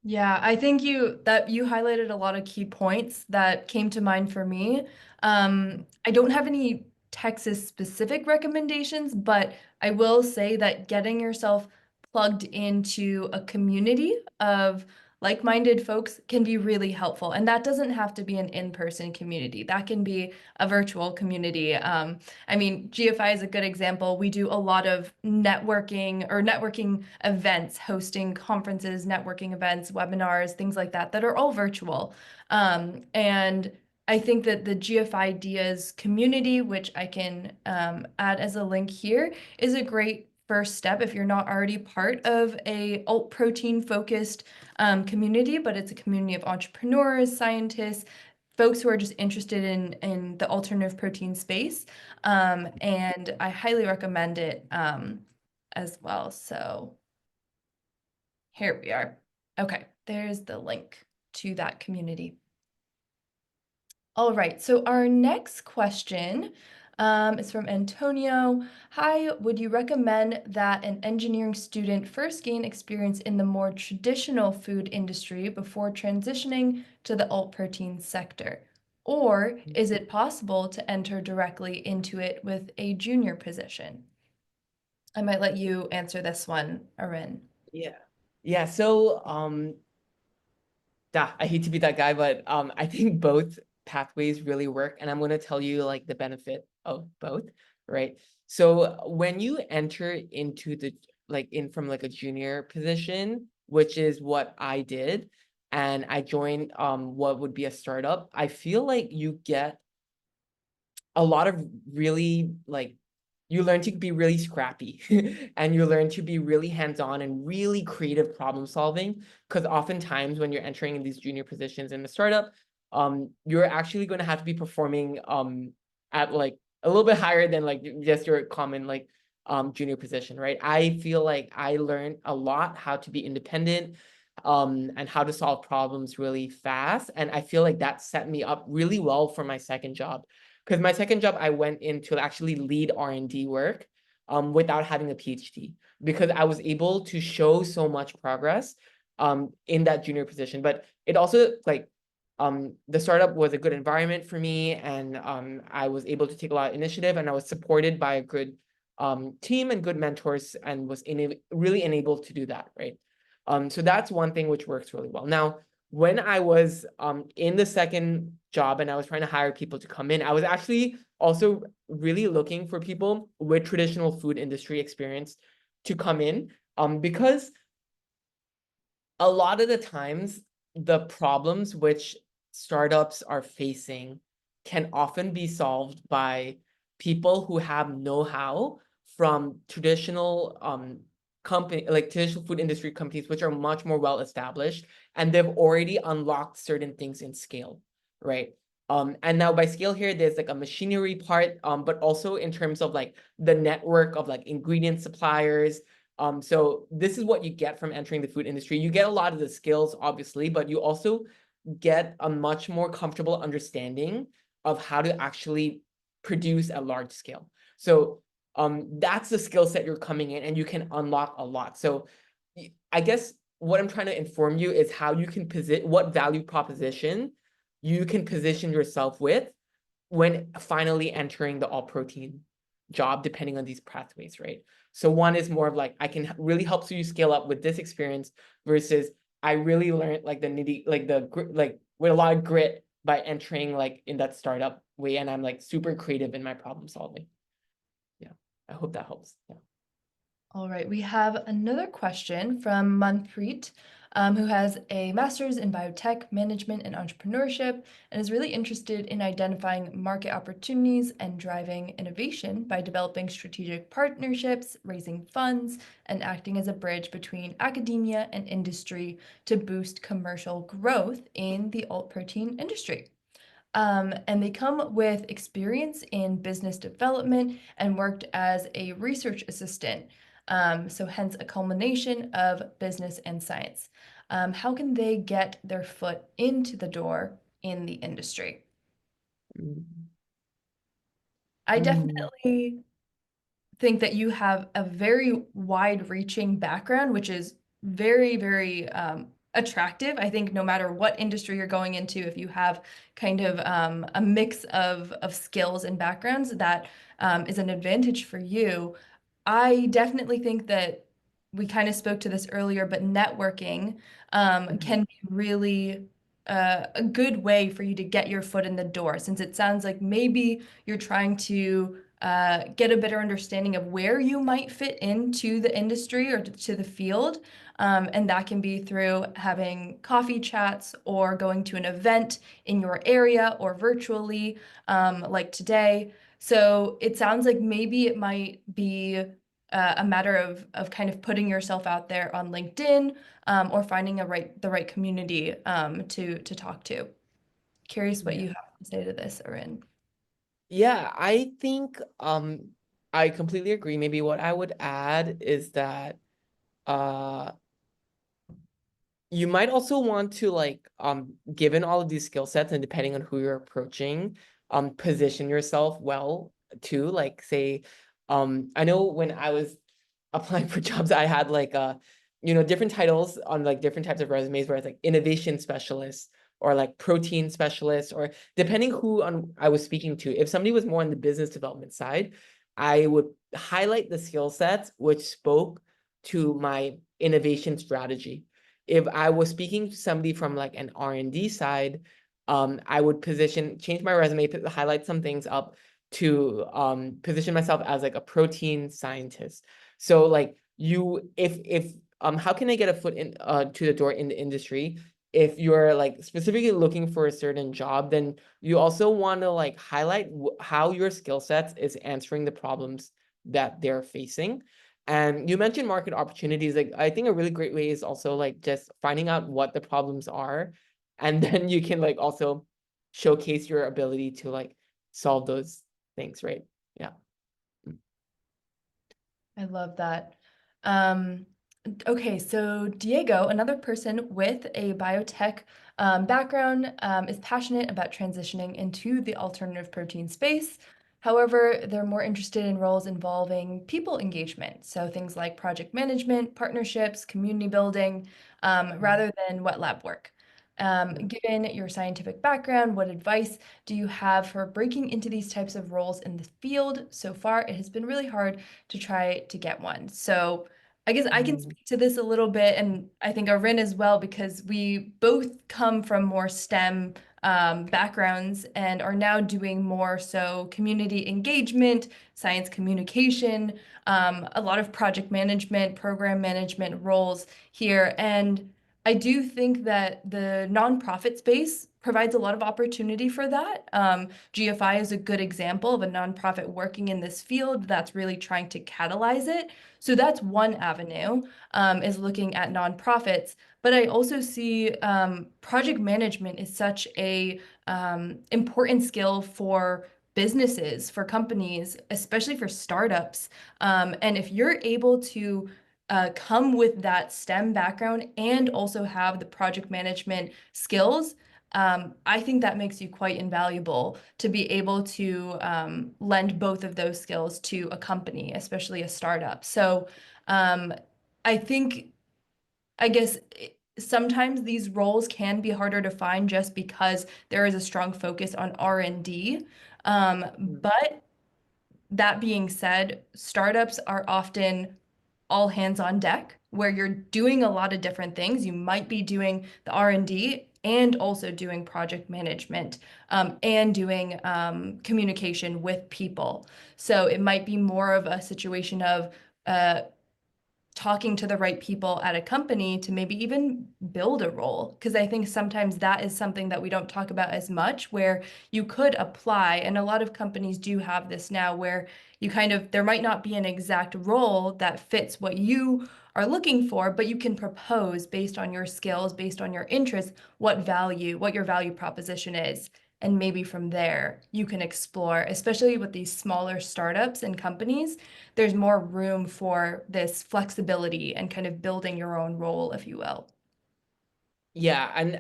Yeah, I think you highlighted a lot of key points that came to mind for me. I don't have any Texas specific recommendations, but I will say that getting yourself plugged into a community of like-minded folks can be really helpful. And that doesn't have to be an in-person community. That can be a virtual community. I mean, GFI is a good example. We do a lot of networking events, hosting conferences, networking events, webinars, things like that, that are all virtual. And I think that the GFI Ideas community, which I can add as a link here, is a great first step if you're not already part of a alt protein focused community, but it's a community of entrepreneurs, scientists, folks who are just interested in the alternative protein space. And I highly recommend it as well. So here we are. Okay, there's the link to that community. All right, so our next question is from Antonio. Hi, would you recommend that an engineering student first gain experience in the more traditional food industry before transitioning to the alt protein sector? Or is it possible to enter directly into it with a junior position? I might let you answer this one, Arin. Yeah. Yeah. So I hate to be that guy, but I think both pathways really work, and I'm going to tell you like the benefit of both, right? So when you enter into the like in from like a junior position, which is what I did, and I joined what would be a startup, I feel like you get a lot of really like you learn to be really scrappy and you learn to be really hands-on and really creative problem solving, because oftentimes when you're entering in these junior positions in the startup, you're actually going to have to be performing at like a little bit higher than like just your common like junior position, right? I feel like I learned a lot how to be independent and how to solve problems really fast, and I feel like that set me up really well for my second job, because my second job I went in to actually lead R&D work without having a PhD, because I was able to show so much progress in that junior position. But it also like The startup was a good environment for me, and I was able to take a lot of initiative, and I was supported by a good team and good mentors, and was really enabled to do that, right? So that's one thing which works really well. Now, when I was in the second job and I was trying to hire people to come in, I was actually also really looking for people with traditional food industry experience to come in, because a lot of the times the problems which startups are facing can often be solved by people who have know-how from traditional company, like traditional food industry companies, which are much more well established, and they've already unlocked certain things in scale, right? And now by scale here, there's like a machinery part, but also in terms of like the network of like ingredient suppliers. So this is what you get from entering the food industry. You get a lot of the skills, obviously, but you also get a much more comfortable understanding of how to actually produce at large scale. So that's the skill set you're coming in, and you can unlock a lot. So I guess what I'm trying to inform you is how you can what value proposition you can position yourself with when finally entering the all protein job, depending on these pathways, right? So one is more of like, I can really help you scale up with this experience, versus I really learned like the nitty, like like with a lot of grit by entering like in that startup way. And I'm like super creative in my problem solving. Yeah. I hope that helps. Yeah. All right, we have another question from Manpreet, who has a master's in biotech management and entrepreneurship and is really interested in identifying market opportunities and driving innovation by developing strategic partnerships, raising funds, and acting as a bridge between academia and industry to boost commercial growth in the alt protein industry. And they come with experience in business development and worked as a research assistant. So hence a culmination of business and science. How can they get their foot into the door in the industry? Mm. I Mm. definitely think that you have a very wide-reaching background, which is very, very attractive. I think no matter what industry you're going into, if you have kind of a mix of skills and backgrounds, that is an advantage for you. I definitely think that we kind of spoke to this earlier, but networking Mhm. can be really a good way for you to get your foot in the door, since it sounds like maybe you're trying to get a better understanding of where you might fit into the industry or to the field. And that can be through having coffee chats or going to an event in your area or virtually, like today. So it sounds like maybe it might be a matter of kind of putting yourself out there on LinkedIn, or finding the right community to talk to. Curious what Yeah. you have to say to this, Arin. Yeah, I think I completely agree. Maybe what I would add is that uh you might also want to like given all of these skill sets and depending on who you're approaching, position yourself well too. Like say, I know when I was applying for jobs, I had like different titles on like different types of resumes where it's like innovation specialist or like protein specialist, or depending who on I was speaking to. If somebody was more on the business development side, I would highlight the skill sets which spoke to my innovation strategy. If I was speaking to somebody from like an R&D side, I would change my resume, highlight some things up to position myself as like a protein scientist. So like if how can I get a foot in to the door in the industry? If you're like specifically looking for a certain job, then you also want to like highlight how your skill sets is answering the problems that they're facing. And you mentioned market opportunities. Like I think a really great way is also like just finding out what the problems are, and then you can like also showcase your ability to like solve those things, right? Yeah. I love that. Um, okay, so Diego, another person with a biotech background, is passionate about transitioning into the alternative protein space. However, they're more interested in roles involving people engagement, so things like project management, partnerships, community building, rather than wet lab work. Given your scientific background, what advice do you have for breaking into these types of roles in the field? So far, it has been really hard to try to get one. So I guess I can Mm. speak to this a little bit, and I think Arin as well, because we both come from more STEM backgrounds and are now doing more so community engagement, science communication, a lot of project management, program management roles here. And I do think that the nonprofit space provides a lot of opportunity for that. GFI is a good example of a nonprofit working in this field that's really trying to catalyze it. So that's one avenue, is looking at nonprofits. But I also see project management is such a important skill for businesses, for companies, especially for startups. And if you're able to come with that STEM background and also have the project management skills, I think that makes you quite invaluable to be able to lend both of those skills to a company, especially a startup. So um, I think, I guess, sometimes these roles can be harder to find just because there is a strong focus on R&D. Mm. But that being said, startups are often all hands on deck, where you're doing a lot of different things. You might be doing the R&D and also doing project management, and doing communication with people. So it might be more of a situation of uh, talking to the right people at a company to maybe even build a role. Because I think sometimes that is something that we don't talk about as much, where you could apply, and a lot of companies do have this now, where you kind of, there might not be an exact role that fits what you are looking for, but you can propose based on your skills, based on your interests, what your value proposition is. And maybe from there, you can explore, especially with these smaller startups and companies, there's more room for this flexibility and kind of building your own role, if you will. Yeah, and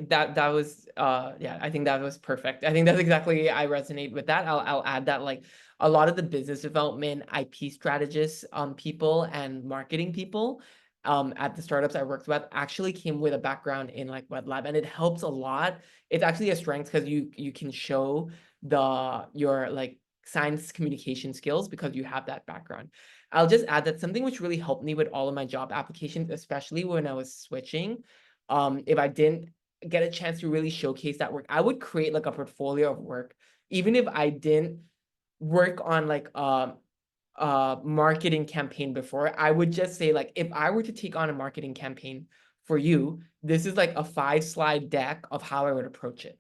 that was yeah, I think that was perfect. I think that's exactly, I resonate with that. I'll add that, like, a lot of the business development, IP strategists, people and marketing people at the startups I worked with actually came with a background in like wet lab, and it helps a lot. It's actually a strength because you can show your like science communication skills because you have that background. I'll just add that something which really helped me with all of my job applications, especially when I was switching, if I didn't get a chance to really showcase that work, I would create like a portfolio of work, even if I didn't work on like marketing campaign before. I would just say, like, if I were to take on a marketing campaign for you, this is like a 5-slide deck of how I would approach it.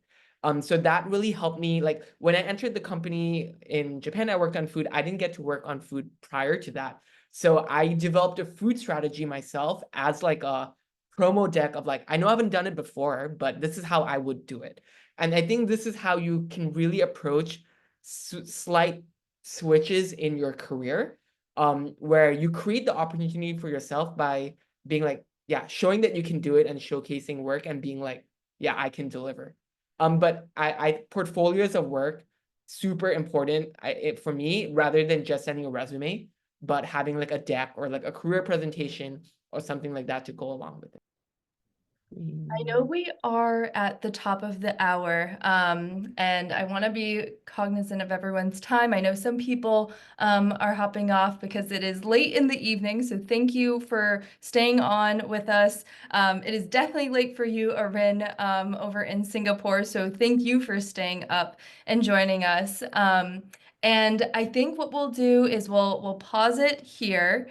So that really helped me. Like, when I entered the company in Japan, I worked on food. I didn't get to work on food prior to that. So I developed a food strategy myself as like a promo deck of, like, I know I haven't done it before, but this is how I would do it. And I think this is how you can really approach slight switches in your career, where you create the opportunity for yourself by being like, yeah, showing that you can do it and showcasing work and being like, yeah, I can deliver. But I portfolios of work, super important, for me, rather than just sending a resume, but having like a deck or like a career presentation or something like that to go along with it. I know we are at the top of the hour, and I want to be cognizant of everyone's time. I know some people are hopping off because it is late in the evening, so thank you for staying on with us. It is definitely late for you, Arin, over in Singapore, so thank you for staying up and joining us. And I think what we'll do is we'll pause it here.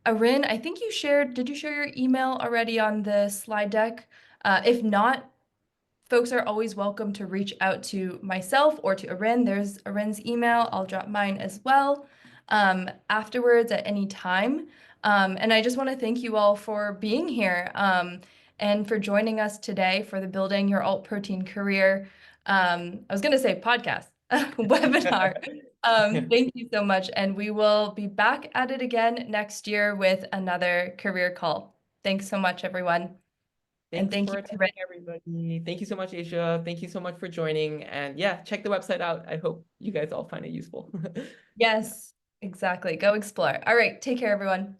Arin, I think did you share your email already on the slide deck? If not, folks are always welcome to reach out to myself or to Arin. There's Arin's email. I'll drop mine as well, afterwards at any time. And I just want to thank you all for being here, and for joining us today for the Building Your Alt Protein Career, I was going to say podcast, webinar. Thank you so much. And we will be back at it again next year with another career call. Thanks so much, everyone. And Thanks thank for you, attending, everybody. Thank you so much, Asia. Thank you so much for joining. And yeah, check the website out. I hope you guys all find it useful. Yes, exactly. Go explore. All right. Take care, everyone.